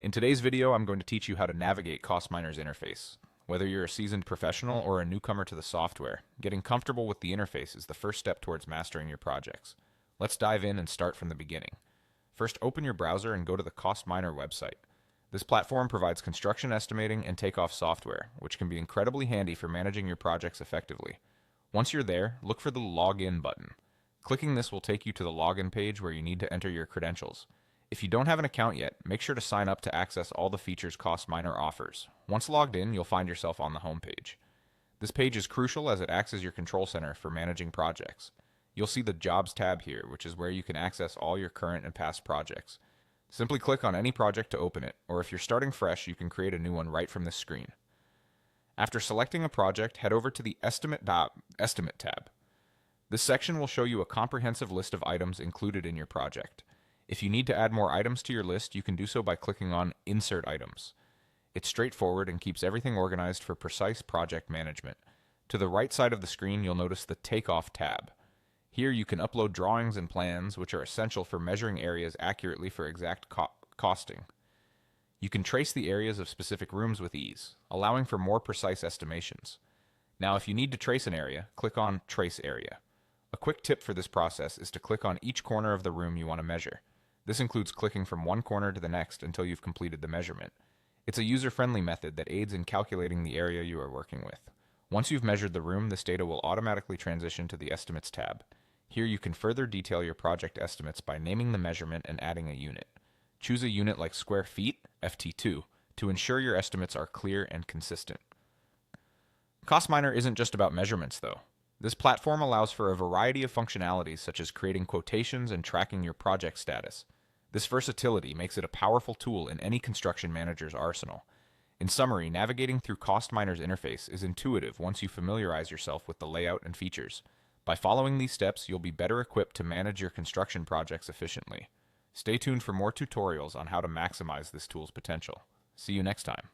In today's video, I'm going to teach you how to navigate CostMiner's interface. Whether you're a seasoned professional or a newcomer to the software, getting comfortable with the interface is the first step towards mastering your projects. Let's dive in and start from the beginning. First, open your browser and go to the CostMiner website. This platform provides construction estimating and takeoff software, which can be incredibly handy for managing your projects effectively. Once you're there, look for the Login button. Clicking this will take you to the login page where you need to enter your credentials. If you don't have an account yet, make sure to sign up to access all the features CostMiner offers. Once logged in, you'll find yourself on the home page. This page is crucial as it acts as your control center for managing projects. You'll see the Jobs tab here, which is where you can access all your current and past projects. Simply click on any project to open it, or if you're starting fresh, you can create a new one right from this screen. After selecting a project, head over to the Estimate tab. This section will show you a comprehensive list of items included in your project. If you need to add more items to your list, you can do so by clicking on Insert Items. It's straightforward and keeps everything organized for precise project management. To the right side of the screen, you'll notice the Takeoff tab. Here you can upload drawings and plans, which are essential for measuring areas accurately for exact costing. You can trace the areas of specific rooms with ease, allowing for more precise estimations. Now, if you need to trace an area, click on Trace Area. A quick tip for this process is to click on each corner of the room you want to measure. This includes clicking from one corner to the next until you've completed the measurement. It's a user-friendly method that aids in calculating the area you are working with. Once you've measured the room, this data will automatically transition to the Estimates tab. Here you can further detail your project estimates by naming the measurement and adding a unit. Choose a unit like square feet, FT2, to ensure your estimates are clear and consistent. CostMiner isn't just about measurements, though. This platform allows for a variety of functionalities such as creating quotations and tracking your project status. This versatility makes it a powerful tool in any construction manager's arsenal. In summary, navigating through CostMiner's interface is intuitive once you familiarize yourself with the layout and features. By following these steps, you'll be better equipped to manage your construction projects efficiently. Stay tuned for more tutorials on how to maximize this tool's potential. See you next time.